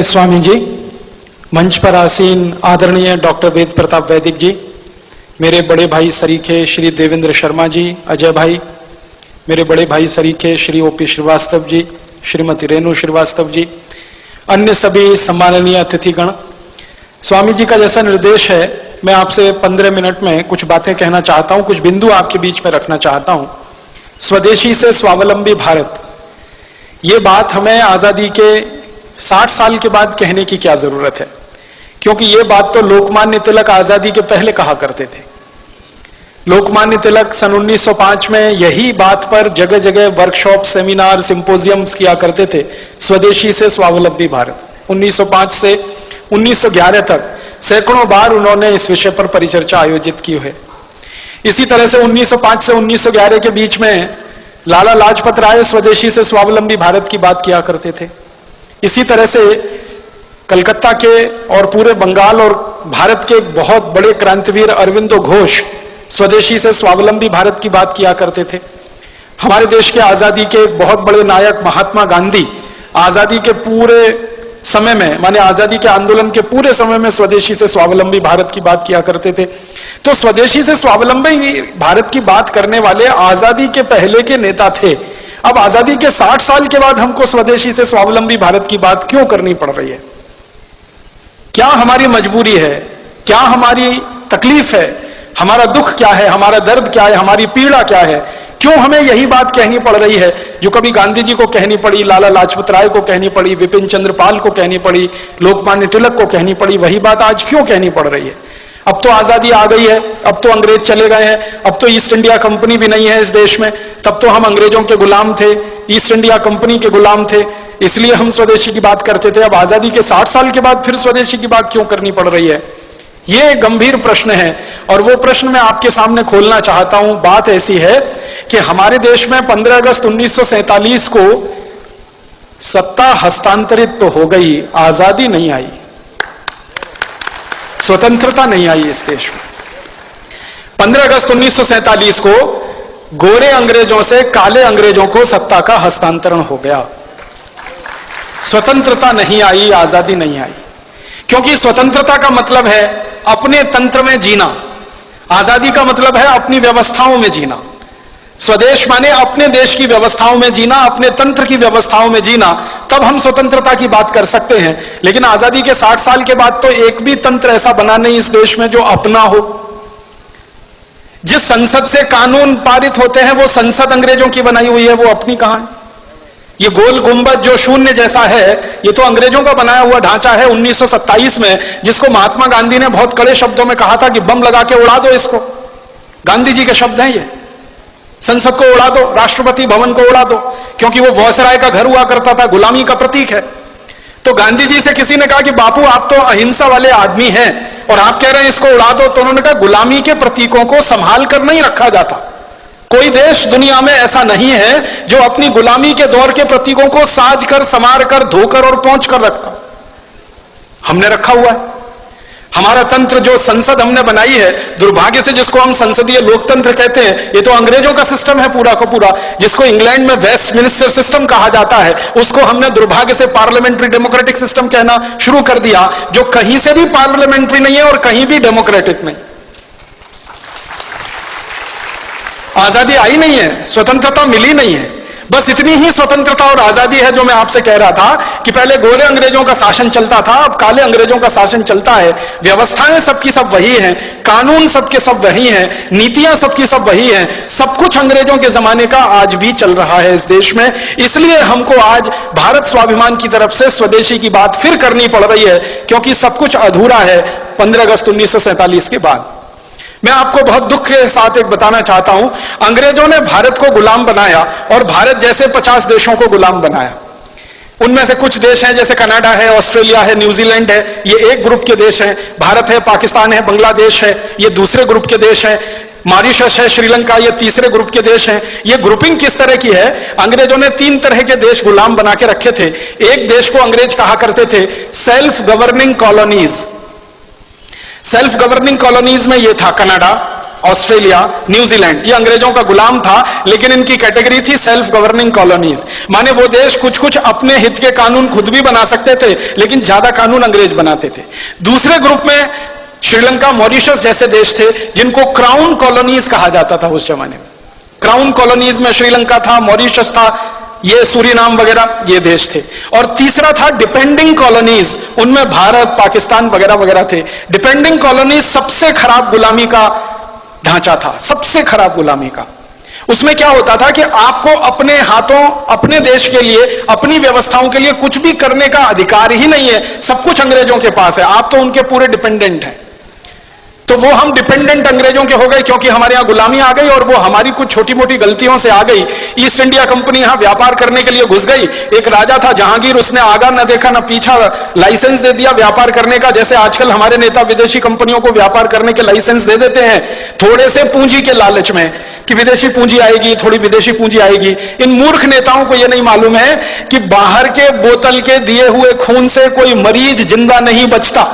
आदरणीय स्वामी जी, मंच पर आसीन आदरणीय डॉक्टर वेद प्रताप वैदिक जी, मेरे बड़े भाई सरीखे श्री देवेंद्र शर्मा जी, अजय भाई, मेरे बड़े भाई सरीखे श्री ओपी श्रीवास्तव जी, श्रीमती रेणु श्रीवास्तव जी, अन्य सभी सम्माननीय अतिथिगण, स्वामी जी का जैसा निर्देश है, मैं आपसे 15 मिनट में कुछ बातें कहना चाहता हूं, कुछ बिंदु आपके बीच में रखना चाहता हूं। स्वदेशी से स्वावलंबी भारत, ये बात हमें आजादी के 60 साल के बाद कहने की क्या जरूरत है, क्योंकि ये बात तो लोकमान्य तिलक आजादी के पहले कहा करते थे। लोकमान्य तिलक सन 1905 में यही बात पर जगह जगह वर्कशॉप, सेमिनार, सिंपोजियम्स किया करते थे, स्वदेशी से स्वावलंबी भारत। 1905 से 1911 तक सैकड़ों बार उन्होंने इस विषय पर परिचर्चा आयोजित की है। इसी तरह से 1905 से 1911 के बीच में लाला लाजपत राय स्वदेशी से स्वावलंबी भारत की बात किया करते थे। इसी तरह से कलकत्ता के और पूरे बंगाल और भारत के बहुत बड़े क्रांतिवीर अरविंदो घोष स्वदेशी से स्वावलंबी भारत की बात किया करते थे। हमारे देश के आजादी के बहुत बड़े नायक महात्मा गांधी आजादी के पूरे समय में, माने आजादी के आंदोलन के पूरे समय में स्वदेशी से स्वावलंबी भारत की बात किया करते थे। तो स्वदेशी से स्वावलंबी भारत की बात करने वाले आजादी के पहले के नेता थे। अब आजादी के 60 साल के बाद हमको स्वदेशी से स्वावलंबी भारत की बात क्यों करनी पड़ रही है? क्या हमारी मजबूरी है? क्या हमारी तकलीफ है? हमारा दुख क्या है? हमारा दर्द क्या है? हमारी पीड़ा क्या है? क्यों हमें यही बात कहनी पड़ रही है जो कभी गांधी जी को कहनी पड़ी, लाला लाजपत राय को कहनी पड़ी, विपिन चंद्र पाल को कहनी पड़ी, लोकमान्य तिलक को कहनी पड़ी, वही बात आज क्यों कहनी पड़ रही है? अब तो आजादी आ गई है, अब तो अंग्रेज चले गए हैं, अब तो ईस्ट इंडिया कंपनी भी नहीं है इस देश में, तब तो हम अंग्रेजों के गुलाम थे, ईस्ट इंडिया कंपनी के गुलाम थे, इसलिए हम स्वदेशी की बात करते थे। अब आजादी के 60 साल के बाद फिर स्वदेशी की बात क्यों करनी पड़ रही है? ये गंभीर प्रश्न है और वो प्रश्न मैं आपके सामने खोलना चाहता हूं। बात ऐसी है कि हमारे देश में 15 अगस्त 1947 को सत्ता हस्तांतरित तो हो गई, आजादी नहीं आई, स्वतंत्रता नहीं आई इस देश में। 15 अगस्त 1947 को गोरे अंग्रेजों से काले अंग्रेजों को सत्ता का हस्तांतरण हो गया, स्वतंत्रता नहीं आई, आजादी नहीं आई। क्योंकि स्वतंत्रता का मतलब है अपने तंत्र में जीना, आजादी का मतलब है अपनी व्यवस्थाओं में जीना। स्वदेश माने अपने देश की व्यवस्थाओं में जीना, अपने तंत्र की व्यवस्थाओं में जीना, तब हम स्वतंत्रता की बात कर सकते हैं। लेकिन आजादी के 60 साल के बाद तो एक भी तंत्र ऐसा बना नहीं इस देश में जो अपना हो। जिस संसद से कानून पारित होते हैं वो संसद अंग्रेजों की बनाई हुई है, वो अपनी कहां है? ये गोल गुंबद जो शून्य जैसा है, ये तो अंग्रेजों का बनाया हुआ ढांचा है 1927 में, जिसको महात्मा गांधी ने बहुत कड़े शब्दों में कहा था कि बम लगा के उड़ा दो इसको। गांधी जी के शब्द हैं ये। संसद को उड़ा दो, राष्ट्रपति भवन को उड़ा दो, क्योंकि वो वायसराय का घर हुआ करता था, गुलामी का प्रतीक है। तो गांधी जी से किसी ने कहा कि बापू आप तो अहिंसा वाले आदमी हैं और आप कह रहे हैं इसको उड़ा दो, तो उन्होंने कहा गुलामी के प्रतीकों को संभाल कर नहीं रखा जाता। कोई देश दुनिया में ऐसा नहीं है जो अपनी गुलामी के दौर के प्रतीकों को साज कर, संवार कर, धोकर और पहुंच कर रखता। हमने रखा हुआ है। हमारा तंत्र जो संसद हमने बनाई है, दुर्भाग्य से जिसको हम संसदीय लोकतंत्र कहते हैं, ये तो अंग्रेजों का सिस्टम है पूरा का पूरा, जिसको इंग्लैंड में वेस्टमिनिस्टर सिस्टम कहा जाता है, उसको हमने दुर्भाग्य से पार्लियामेंट्री डेमोक्रेटिक सिस्टम कहना शुरू कर दिया, जो कहीं से भी पार्लियामेंट्री नहीं है और कहीं भी डेमोक्रेटिक नहीं। आजादी आई नहीं है, स्वतंत्रता मिली नहीं है। बस इतनी ही स्वतंत्रता और आजादी है जो मैं आपसे कह रहा था कि पहले गोरे अंग्रेजों का शासन चलता था, अब काले अंग्रेजों का शासन चलता है। व्यवस्थाएं सबकी सब वही हैं, कानून सबके सब वही हैं, नीतियां सबकी सब वही हैं, सब कुछ अंग्रेजों के जमाने का आज भी चल रहा है इस देश में। इसलिए हमको आज भारत स्वाभिमान की तरफ से स्वदेशी की बात फिर करनी पड़ रही है, क्योंकि सब कुछ अधूरा है 15 अगस्त 1947 के बाद। मैं आपको बहुत दुख के साथ एक बताना चाहता हूं, अंग्रेजों ने भारत को गुलाम बनाया और भारत जैसे 50 देशों को गुलाम बनाया। उनमें से कुछ देश हैं जैसे कनाडा है, ऑस्ट्रेलिया है, न्यूजीलैंड है, ये एक ग्रुप के देश हैं। भारत है, पाकिस्तान है, बांग्लादेश है, ये दूसरे ग्रुप के देश हैं। मॉरिशस है, श्रीलंका, ये तीसरे ग्रुप के देश हैं। ये ग्रुपिंग किस तरह की है? अंग्रेजों ने 3 तरह के देश गुलाम बना के रखे थे। एक देश को अंग्रेज कहा करते थे self governing colonies. Self governing colonies में ये था कनाडा, ऑस्ट्रेलिया, न्यूजीलैंड, ये अंग्रेजों का गुलाम था, लेकिन इनकी कैटेगरी थी सेल्फ गवर्निंग कॉलोनीज, माने वो देश कुछ कुछ अपने हित के कानून खुद भी बना सकते थे, लेकिन ज्यादा कानून अंग्रेज बनाते थे। दूसरे ग्रुप में श्रीलंका, मॉरिशस जैसे देश थे जिनको क्राउन कॉलोनीज कहा जाता था उस जमाने में। क्राउन कॉलोनीज में श्रीलंका था, मॉरिशस था, ये सूरीनाम वगैरह ये देश थे। और तीसरा था डिपेंडिंग कॉलोनीज, उनमें भारत, पाकिस्तान वगैरह वगैरह थे। डिपेंडिंग कॉलोनीज सबसे खराब गुलामी का ढांचा था, सबसे खराब गुलामी का। उसमें क्या होता था कि आपको अपने हाथों, अपने देश के लिए, अपनी व्यवस्थाओं के लिए कुछ भी करने का अधिकार ही नहीं है, सब कुछ अंग्रेजों के पास है, आप तो उनके पूरे डिपेंडेंट हैं। तो वो हम डिपेंडेंट अंग्रेजों के हो गए क्योंकि हमारे यहां गुलामी आ गई और वो हमारी कुछ छोटी मोटी गलतियों से आ गई। ईस्ट इंडिया कंपनी यहां व्यापार करने के लिए घुस गई। एक राजा था जहांगीर, उसने आगा न देखा न पीछा, लाइसेंस दे दिया व्यापार करने का। जैसे आजकल हमारे नेता विदेशी कंपनियों को व्यापार करने के लाइसेंस दे देते हैं थोड़े से पूंजी के लालच में कि विदेशी पूंजी आएगी, थोड़ी विदेशी पूंजी आएगी। इन मूर्ख नेताओं को यह नहीं मालूम है कि बाहर के बोतल के दिए हुए खून से कोई मरीज जिंदा नहीं बचता।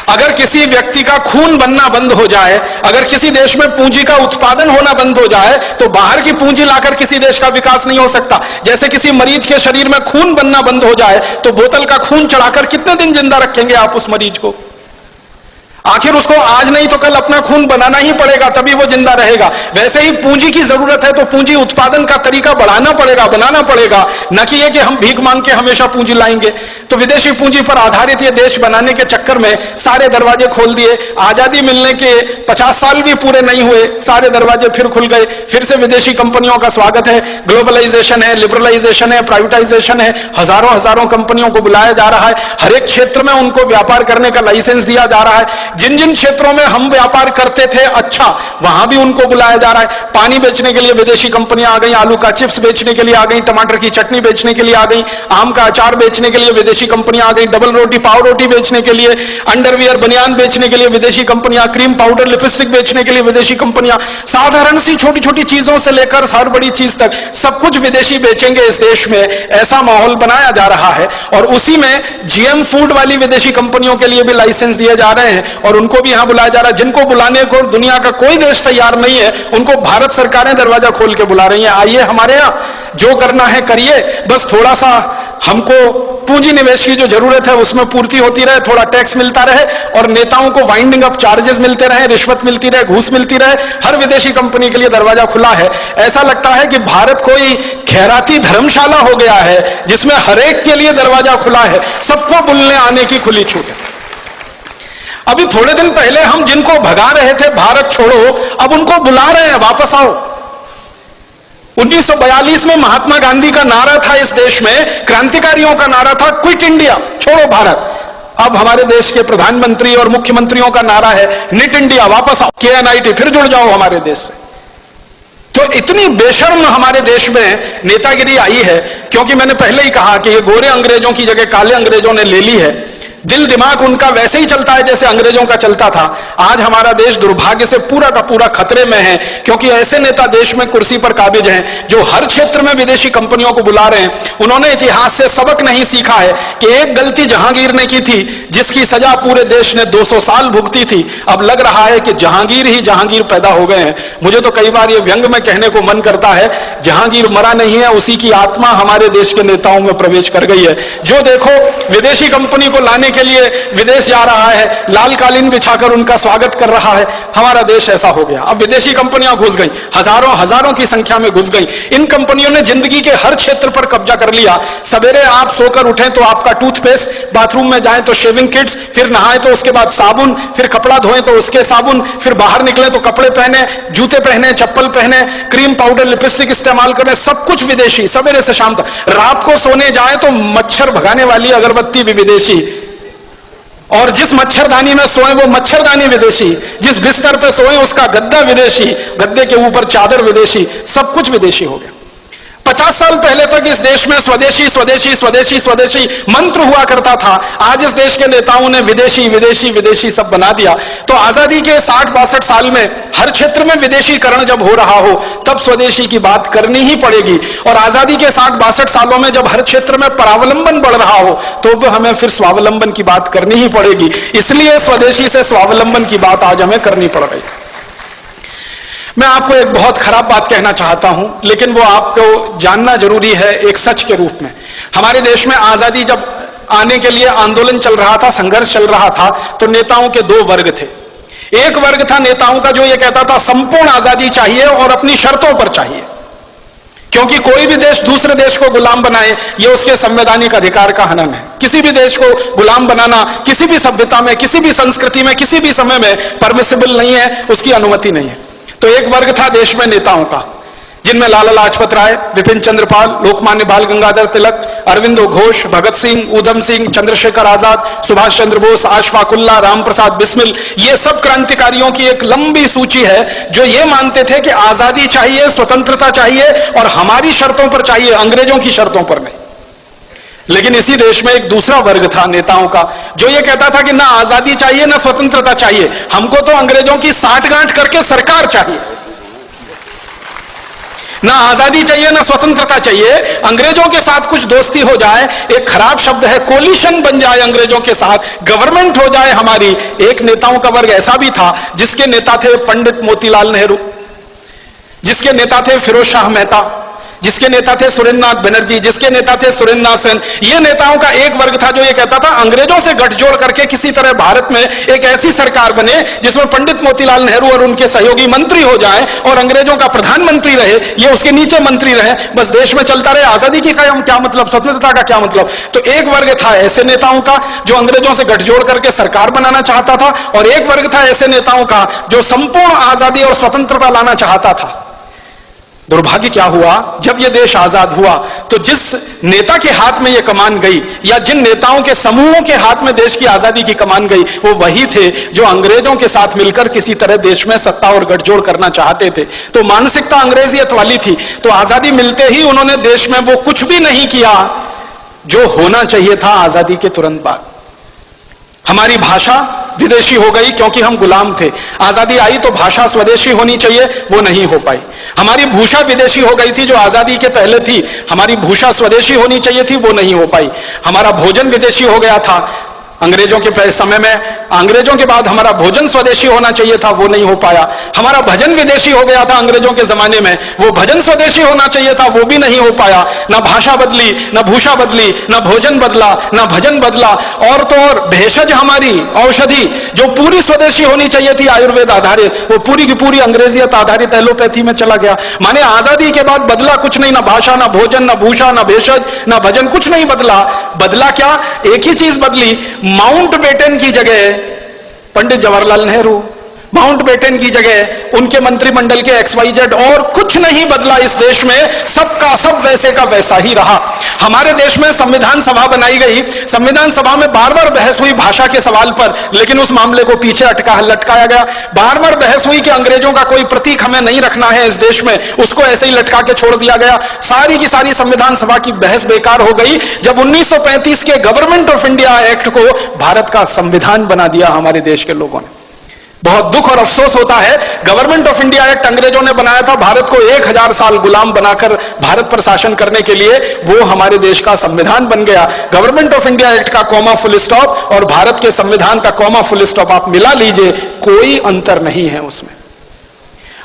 अगर किसी व्यक्ति का खून बनना बंद हो जाए, अगर किसी देश में पूंजी का उत्पादन होना बंद हो जाए, तो बाहर की पूंजी लाकर किसी देश का विकास नहीं हो सकता। जैसे किसी मरीज के शरीर में खून बनना बंद हो जाए तो बोतल का खून चढ़ाकर कितने दिन जिंदा रखेंगे आप उस मरीज को? आखिर उसको आज नहीं तो कल अपना खून बनाना ही पड़ेगा, तभी वो जिंदा रहेगा। वैसे ही पूंजी की जरूरत है तो पूंजी उत्पादन का तरीका बढ़ाना पड़ेगा, बनाना पड़ेगा, न कि ये कि हम भीख मांग के हमेशा पूंजी लाएंगे। तो विदेशी पूंजी पर आधारित ये देश बनाने के चक्कर में सारे दरवाजे खोल दिए। आजादी मिलने के 50 साल भी पूरे नहीं हुए, सारे दरवाजे फिर खुल गए। फिर से विदेशी कंपनियों का स्वागत है, ग्लोबलाइजेशन है, लिबरलाइजेशन है, प्राइवेटाइजेशन है, हजारों हजारों कंपनियों को बुलाया जा रहा है। हर एक क्षेत्र में उनको व्यापार करने का लाइसेंस दिया जा रहा है। जिन जिन क्षेत्रों में हम व्यापार करते थे अच्छा, वहां भी उनको बुलाया जा रहा है। पानी बेचने के लिए विदेशी कंपनियां आ गई, आलू का चिप्स बेचने के लिए आ गई, टमाटर की चटनी बेचने के लिए आ गई, आम का अचार बेचने के लिए विदेशी कंपनियां आ गई, डबल रोटी पाव रोटी बेचने के लिए, अंडरवियर बनियान बेचने के लिए विदेशी कंपनियां, क्रीम पाउडर लिपस्टिक बेचने के लिए विदेशी कंपनियां, साधारण सी छोटी छोटी चीजों से लेकर हर बड़ी चीज तक सब कुछ विदेशी बेचेंगे इस देश में, ऐसा माहौल बनाया जा रहा है। और उसी में जीएम फूड वाली विदेशी कंपनियों के लिए भी लाइसेंस दिए जा रहे हैं और उनको भी यहां बुलाया जा रहा है। जिनको बुलाने को दुनिया का कोई देश तैयार नहीं है, उनको भारत सरकारें दरवाजा खोल के बुला रही हैं, आइए हमारे यहां, जो करना है करिए, बस थोड़ा सा हमको पूंजी निवेश की जो जरूरत है उसमें पूर्ति होती रहे, थोड़ा टैक्स मिलता रहे और नेताओं को वाइंडिंग अप चार्जेस मिलते रहे, रिश्वत मिलती रहे, घूस मिलती रहे। हर विदेशी कंपनी के लिए दरवाजा खुला है। ऐसा लगता है कि भारत कोई खैराती धर्मशाला हो गया है जिसमें हर एक के लिए दरवाजा खुला है, सबको बुलने आने की खुली छूट है। अभी थोड़े दिन पहले हम जिनको भगा रहे थे भारत छोड़ो, अब उनको बुला रहे हैं वापस आओ। 1942 में महात्मा गांधी का नारा था इस देश में, क्रांतिकारियों का नारा था क्विट इंडिया, छोड़ो भारत। अब हमारे देश के प्रधानमंत्री और मुख्यमंत्रियों का नारा है निट इंडिया, वापस आओ, KNIT, फिर जुड़ जाओ हमारे देश से। तो इतनी बेशर्म हमारे देश में नेतागिरी आई है, क्योंकि मैंने पहले ही कहा कि ये गोरे अंग्रेजों की जगह काले अंग्रेजों ने ले ली है। दिल दिमाग उनका वैसे ही चलता है जैसे अंग्रेजों का चलता था। आज हमारा देश दुर्भाग्य से पूरा का पूरा खतरे में है, क्योंकि ऐसे नेता देश में कुर्सी पर काबिज हैं जो हर क्षेत्र में विदेशी कंपनियों को बुला रहे हैं। उन्होंने इतिहास से सबक नहीं सीखा है कि एक गलती जहांगीर ने की थी जिसकी सजा पूरे देश ने 200 साल भुगती थी। अब लग रहा है कि जहांगीर ही जहांगीर पैदा हो गए हैं। मुझे तो कई बार ये व्यंग में कहने को मन करता है, जहांगीर मरा नहीं है, उसी की आत्मा हमारे देश के नेताओं में प्रवेश कर गई है। जो देखो विदेशी कंपनी को लाने के लिए विदेश जा रहा है, लाल कालीन बिछाकर उनका स्वागत कर रहा है। हमारा देश ऐसा हो गया। अब विदेशी कंपनियां घुस गई, हजारों हजारों की संख्या में घुस गई। इन कंपनियों ने जिंदगी के हर क्षेत्र पर कब्जा कर लिया। सवेरे आप सोकर उठें तो आपका टूथपेस्ट, बाथरूम में जाएं तो शेविंग किट्स, फिर नहाएं तो उसके बाद साबुन, फिर कपड़ा धोएं तो उसके साबुन, फिर बाहर निकले तो कपड़े पहने, जूते पहने, चप्पल पहने, क्रीम पाउडर लिपस्टिक इस्तेमाल करें, सब कुछ विदेशी, सवेरे से शाम तक। रात को सोने जाए तो मच्छर भगाने वाली अगरबत्ती भी विदेशी, और जिस मच्छरदानी में सोए वो मच्छरदानी विदेशी, जिस बिस्तर पे सोए उसका गद्दा विदेशी, गद्दे के ऊपर चादर विदेशी, सब कुछ विदेशी हो गया। 50 साल पहले तक इस देश में स्वदेशी स्वदेशी स्वदेशी स्वदेशी मंत्र हुआ करता था। आज इस देश के नेताओं ने विदेशी विदेशी विदेशी सब बना दिया। तो आजादी के 60-62 साल में हर क्षेत्र में विदेशीकरण जब हो रहा हो तब स्वदेशी की बात करनी ही पड़ेगी। और आजादी के 60-62 सालों में जब हर क्षेत्र में परावलंबन बढ़ रहा हो तो हमें फिर स्वावलंबन की बात करनी ही पड़ेगी। इसलिए स्वदेशी से स्वावलंबन की बात आज हमें करनी पड़ रही। मैं आपको एक बहुत खराब बात कहना चाहता हूं, लेकिन वो आपको जानना जरूरी है एक सच के रूप में। हमारे देश में आजादी जब आने के लिए आंदोलन चल रहा था, संघर्ष चल रहा था, तो नेताओं के दो वर्ग थे। एक वर्ग था नेताओं का जो ये कहता था संपूर्ण आजादी चाहिए और अपनी शर्तों पर चाहिए, क्योंकि कोई भी देश दूसरे देश को गुलाम बनाए ये उसके संवैधानिक अधिकार का हनन है। किसी भी देश को गुलाम बनाना किसी भी सभ्यता में, किसी भी संस्कृति में, किसी भी समय में परमिसिबल नहीं है, उसकी अनुमति नहीं है। तो एक वर्ग था देश में नेताओं का, जिनमें लाला लाजपत राय, विपिन चंद्र पाल, लोकमान्य बाल गंगाधर तिलक, अरविंदो घोष, भगत सिंह, ऊधम सिंह, चंद्रशेखर आजाद, सुभाष चंद्र बोस, अशफाक उल्लाह, राम प्रसाद बिस्मिल, ये सब क्रांतिकारियों की एक लंबी सूची है जो ये मानते थे कि आजादी चाहिए, स्वतंत्रता चाहिए और हमारी शर्तों पर चाहिए, अंग्रेजों की शर्तों पर नहीं। लेकिन इसी देश में एक दूसरा वर्ग था नेताओं का जो ये कहता था कि ना आजादी चाहिए ना स्वतंत्रता चाहिए, हमको तो अंग्रेजों की साठगांठ करके सरकार चाहिए। ना आजादी चाहिए ना स्वतंत्रता चाहिए, अंग्रेजों के साथ कुछ दोस्ती हो जाए, एक खराब शब्द है, कोलिशन बन जाए अंग्रेजों के साथ, गवर्नमेंट हो जाए हमारी। एक नेताओं का वर्ग ऐसा भी था जिसके नेता थे पंडित मोतीलाल नेहरू, जिसके नेता थे फिरोज शाह मेहता, जिसके नेता थे सुरेंद्रनाथ बनर्जी, जिसके नेता थे सुरेंद्रनाथ सेन। ये नेताओं का एक वर्ग था जो ये कहता था अंग्रेजों से गठजोड़ करके किसी तरह भारत में एक ऐसी सरकार बने जिसमें पंडित मोतीलाल नेहरू और उनके सहयोगी मंत्री हो जाएं और अंग्रेजों का प्रधानमंत्री रहे, ये उसके नीचे मंत्री रहे, बस देश में चलता रहे। आजादी की क्या मतलब, स्वतंत्रता का क्या मतलब। तो एक वर्ग था ऐसे नेताओं का जो अंग्रेजों से गठजोड़ करके सरकार बनाना चाहता था, और एक वर्ग था ऐसे नेताओं का जो संपूर्ण आजादी और स्वतंत्रता लाना चाहता था। दुर्भाग्य क्या हुआ, जब यह देश आजाद हुआ तो जिस नेता के हाथ में यह कमान गई या जिन नेताओं के समूहों के हाथ में देश की आजादी की कमान गई, वो वही थे जो अंग्रेजों के साथ मिलकर किसी तरह देश में सत्ता और गठजोड़ करना चाहते थे। तो मानसिकता अंग्रेजियत वाली थी। तो आजादी मिलते ही उन्होंने देश में वो कुछ भी नहीं किया जो होना चाहिए था आजादी के तुरंत बाद। हमारी भाषा विदेशी हो गई क्योंकि हम गुलाम थे। आजादी आई तो भाषा स्वदेशी होनी चाहिए, वो नहीं हो पाई। हमारी भूषा विदेशी हो गई थी जो आजादी के पहले थी, हमारी भूषा स्वदेशी होनी चाहिए थी, वो नहीं हो पाई। हमारा भोजन विदेशी हो गया था अंग्रेजों के समय में, अंग्रेजों के बाद हमारा भोजन स्वदेशी होना चाहिए था, वो नहीं हो पाया। हमारा भजन विदेशी हो गया था अंग्रेजों के जमाने में, वो भजन स्वदेशी होना चाहिए था, वो भी नहीं हो पाया। ना भाषा बदली, ना भूषा बदली, ना भोजन बदला, ना भजन बदला। और तो और भेषज हमारी औषधि जो पूरी स्वदेशी होनी चाहिए थी आयुर्वेद आधारित, वो पूरी की पूरी अंग्रेजियत आधारित एलोपैथी में चला गया। माने आजादी के बाद बदला कुछ नहीं, ना भाषा, ना भोजन, ना भूषा, ना भेषज, ना भजन, कुछ नहीं बदला। बदला क्या, एक ही चीज बदली, माउंटबेटन की जगह पंडित जवाहरलाल नेहरू, माउंटबेटन की जगह उनके मंत्रिमंडल के XYZ, और कुछ नहीं बदला इस देश में, सबका सब वैसे का वैसा ही रहा। हमारे देश में संविधान सभा बनाई गई, संविधान सभा में बार बार बहस हुई भाषा के सवाल पर, लेकिन उस मामले को पीछे लटकाया गया। बार बार बहस हुई कि अंग्रेजों का कोई प्रतीक हमें नहीं रखना है इस देश में, उसको ऐसे ही लटका के छोड़ दिया गया। सारी की सारी संविधान सभा की बहस बेकार हो गई जब 1935 के गवर्नमेंट ऑफ इंडिया एक्ट को भारत का संविधान बना दिया हमारे देश के लोगों ने। बहुत दुख और अफसोस होता है, गवर्नमेंट ऑफ इंडिया एक्ट अंग्रेजों ने बनाया था भारत को 1000 साल गुलाम बनाकर भारत पर शासन करने के लिए, वो हमारे देश का संविधान बन गया। गवर्नमेंट ऑफ इंडिया एक्ट का कॉमा फुल स्टॉप और भारत के संविधान का कॉमा फुल स्टॉप आप मिला लीजिए, कोई अंतर नहीं है उसमें।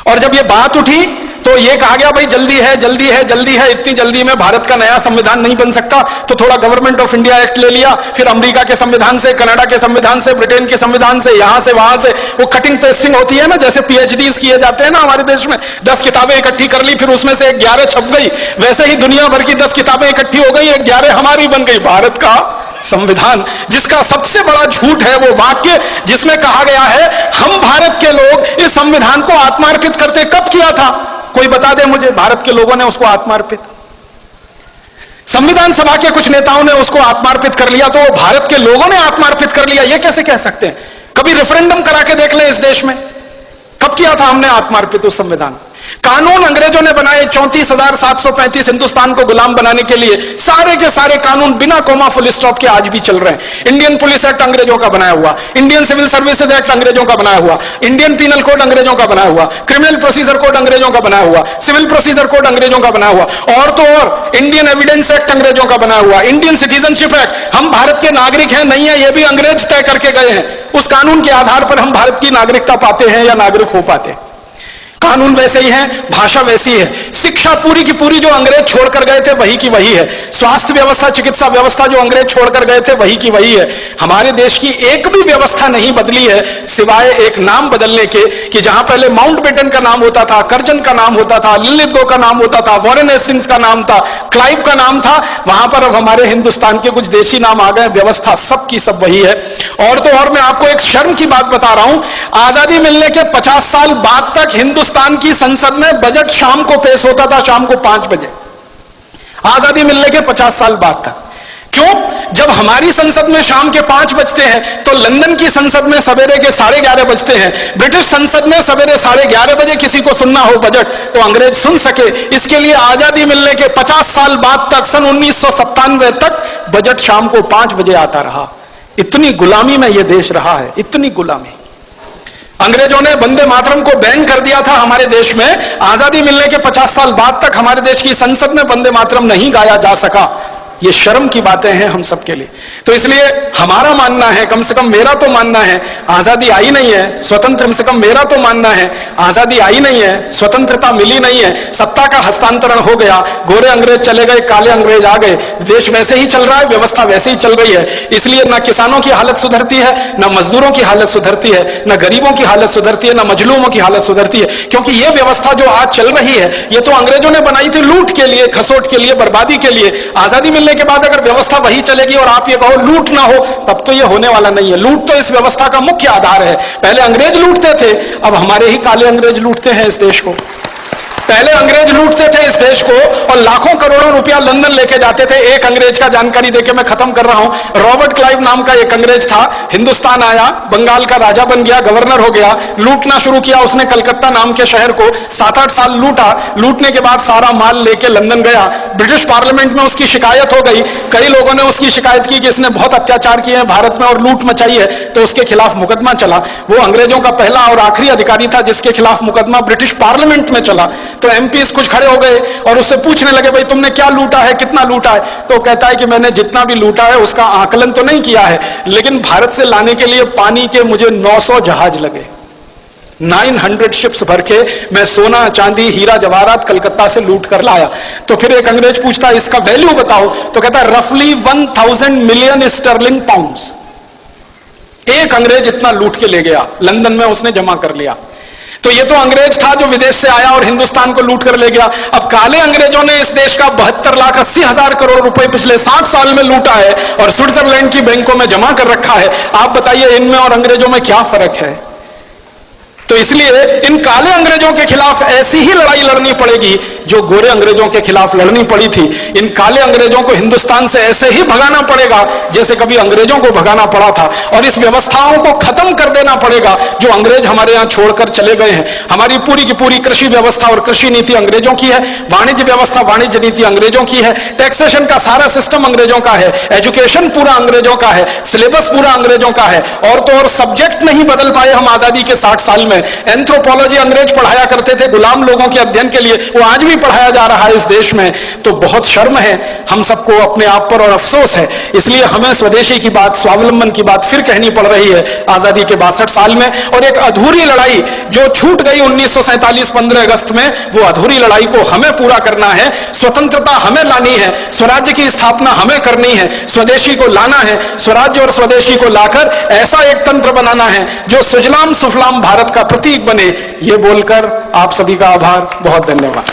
और जब ये बात उठी तो ये कहा गया भाई जल्दी है जल्दी है जल्दी है, इतनी जल्दी में भारत का नया संविधान नहीं बन सकता, तो थोड़ा गवर्नमेंट ऑफ इंडिया एक्ट ले लिया, फिर अमेरिका के संविधान से, कनाडा के संविधान से, ब्रिटेन के संविधान से, यहां से वहां से वो कटिंग पेस्टिंग होती है ना, जैसे PhDs किए जाते हैं ना हमारे देश में। 10 किताबें इकट्ठी कर ली, फिर उसमें से 11 छप गई, वैसे ही दुनिया भर की 10 किताबें इकट्ठी हो गई, 11 हमारी बन गई, भारत का संविधान। जिसका सबसे बड़ा झूठ है वो वाक्य जिसमें कहा गया है हम भारत के लोग इस संविधान को आत्मार्पित करते। कब किया था कोई बता दे मुझे, भारत के लोगों ने उसको आत्मार्पित? संविधान सभा के कुछ नेताओं ने उसको आत्मार्पित कर लिया, तो भारत के लोगों ने आत्मार्पित कर लिया, ये कैसे कह सकते हैं? कभी रेफरेंडम करा के देख ले इस देश में, कब किया था हमने आत्मार्पित उस संविधान? कानून अंग्रेजों ने बनाए 34,735 हिंदुस्तान को गुलाम बनाने के लिए, सारे के सारे कानून बिना कोमा फुल स्टॉप के आज भी चल रहे हैं। इंडियन पुलिस एक्ट अंग्रेजों का बनाया हुआ, इंडियन सिविल सर्विसेज एक्ट अंग्रेजों का बनाया हुआ, इंडियन पीनल कोड अंग्रेजों का बनाया हुआ, क्रिमिनल प्रोसीजर कोड अंग्रेजों का बनाया हुआ, सिविल प्रोसीजर कोड अंग्रेजों का बनाया हुआ, और तो और इंडियन एविडेंस एक्ट अंग्रेजों का बनाया हुआ, इंडियन सिटीजनशिप एक्ट। हम भारत के नागरिक हैं नहीं है, ये भी अंग्रेज तय करके गए हैं। उस कानून के आधार पर हम भारत की नागरिकता पाते हैं या नागरिक हो पाते हैं। कानून वैसे ही है, भाषा वैसी है, शिक्षा पूरी की पूरी जो अंग्रेज छोड़कर गए थे वही की वही है, स्वास्थ्य व्यवस्था, चिकित्सा व्यवस्था जो अंग्रेज छोड़कर गए थे वही की वही है। हमारे देश की एक भी व्यवस्था नहीं बदली है सिवाय एक नाम बदलने के, कि जहां पहले माउंटबेटन का नाम होता था, कर्जन का नाम होता था, लिलिथगो का नाम होता था, वॉरेन हेस्टिंग्स का नाम था, क्लाइव का नाम था, वहां पर अब हमारे हिंदुस्तान के कुछ देशी नाम आ गए, व्यवस्था सब की सब वही है। और तो और मैं आपको एक शर्म की बात बता रहा हूं, आजादी मिलने के 50 साल बाद तक हिंदुस्तान की संसद में बजट शाम को पेश होता था, शाम को 5 बजे, आजादी मिलने के 50 साल बाद तक। क्यों? जब हमारी संसद में शाम के 5 बजते हैं तो लंदन की संसद में सवेरे के 11:30 बजते हैं। ब्रिटिश संसद में सवेरे 11:30 बजे किसी को सुनना हो बजट तो अंग्रेज सुन सके, इसके लिए आजादी मिलने के 50 साल बाद तक, सन 1997 तक बजट शाम को 5 बजे आता रहा। इतनी गुलामी में यह देश रहा है, इतनी गुलामी। अंग्रेजों ने वंदे मातरम को बैन कर दिया था हमारे देश में, आजादी मिलने के 50 साल बाद तक हमारे देश की संसद में वंदे मातरम नहीं गाया जा सका। ये शर्म की बातें हैं हम सबके लिए। तो इसलिए हमारा मानना है, कम से कम मेरा तो मानना है, आजादी आई नहीं है स्वतंत्र, कम से कम मेरा तो मानना है आजादी आई नहीं है, स्वतंत्रता मिली नहीं है, सत्ता का हस्तांतरण हो गया, गोरे अंग्रेज चले गए, काले अंग्रेज आ गए, देश वैसे ही चल रहा है, व्यवस्था वैसे ही चल रही है। इसलिए ना किसानों की हालत सुधरती है, ना मजदूरों की हालत सुधरती है, ना गरीबों की हालत सुधरती है, ना मजलूमों की हालत सुधरती है, क्योंकि ये व्यवस्था जो आज चल रही है ये तो अंग्रेजों ने बनाई थी लूट के लिए, खसोट के लिए, बर्बादी के लिए। आजादी मिलने के बाद अगर व्यवस्था वही चलेगी और आप ये कहो लूट ना हो, तब तो ये होने वाला नहीं है। लूट तो इस व्यवस्था का मुख्य आधार है। पहले अंग्रेज लूटते थे, अब हमारे ही काले अंग्रेज लूटते हैं इस देश को। पहले अंग्रेज लूटते थे इस देश को और लाखों करोड़ों रुपया लंदन लेके जाते थे। एक अंग्रेज का जानकारी देके मैं खत्म कर रहा हूं। रॉबर्ट क्लाइव नाम का एक अंग्रेज था, हिंदुस्तान आया, बंगाल का राजा बन गया, गवर्नर हो गया, लूटना शुरू किया उसने कलकत्ता नाम के शहर को। 7-8 साल लूटा, लूटने के बाद सारा माल लेके लंदन गया। ब्रिटिश पार्लियामेंट में उसकी शिकायत हो गई, कई लोगों ने उसकी शिकायत की कि इसने बहुत अत्याचार किए हैं भारत में और लूट मचाई है, तो उसके खिलाफ मुकदमा चला। वो अंग्रेजों का पहला और आखिरी अधिकारी था जिसके खिलाफ मुकदमा ब्रिटिश पार्लियामेंट में चला। तो एमपीस कुछ खड़े हो गए और उससे पूछने लगे, भाई तुमने क्या लूटा है, कितना लूटा है? तो कहता है कि मैंने जितना भी लूटा है उसका आकलन तो नहीं किया है, लेकिन भारत से लाने के लिए पानी के मुझे 900 जहाज लगे, 900 शिप्स भर के मैं सोना, चांदी, हीरा जवाहरात कलकत्ता से लूट कर लाया। तो फिर एक अंग्रेज पूछता है इसका वैल्यू बताओ, तो कहता है रफली 1000 मिलियन स्टर्लिंग पाउंड्स। एक अंग्रेज इतना लूट के ले गया, लंदन में उसने जमा कर लिया। तो ये तो अंग्रेज था जो विदेश से आया और हिंदुस्तान को लूट कर ले गया। अब काले अंग्रेजों ने इस देश का 72,80,000 करोड़ रुपए पिछले 60 साल में लूटा है और स्विट्जरलैंड की बैंकों में जमा कर रखा है। आप बताइए इनमें और अंग्रेजों में क्या फर्क है? तो इसलिए इन काले अंग्रेजों के खिलाफ ऐसी ही लड़ाई लड़नी पड़ेगी जो गोरे अंग्रेजों के खिलाफ लड़नी पड़ी थी। इन काले अंग्रेजों को हिंदुस्तान से ऐसे ही भगाना पड़ेगा जैसे कभी अंग्रेजों को भगाना पड़ा था, और इस व्यवस्थाओं को खत्म कर देना पड़ेगा जो अंग्रेज हमारे यहां छोड़कर चले गए हैं। हमारी पूरी की पूरी कृषि व्यवस्था और कृषि नीति अंग्रेजों की है, वाणिज्य व्यवस्था, वाणिज्य नीति अंग्रेजों की है, टैक्सेशन का सारा सिस्टम अंग्रेजों का है, एजुकेशन पूरा अंग्रेजों का है, सिलेबस पूरा अंग्रेजों का है, और तो और सब्जेक्ट नहीं बदल पाए हम आजादी के 60 साल में। एंथ्रोपोलॉजी अंग्रेज पढ़ाया करते थे गुलाम लोगों के अध्ययन के लिए, वो आज भी पढ़ाया जा रहा है इस देश में। तो बहुत शर्म है हम सबको अपने आप पर और अफसोस है। इसलिए हमें स्वदेशी की बात, स्वावलंबन की बात फिर कहनी पड़ रही है आजादी के 62 साल में। और एक अधूरी लड़ाई जो छूट गई 1947 15 अगस्त में, वो अधूरी लड़ाई को हमें पूरा करना है। स्वतंत्रता हमें लानी है, स्वराज्य की स्थापना हमें करनी है, स्वदेशी को लाना है, स्वराज्य और स्वदेशी को लाकर ऐसा एक तंत्र बनाना है जो सुजलाम सुफलाम भारत का प्रतीक बने। ये बोलकर आप सभी का आभार, बहुत धन्यवाद।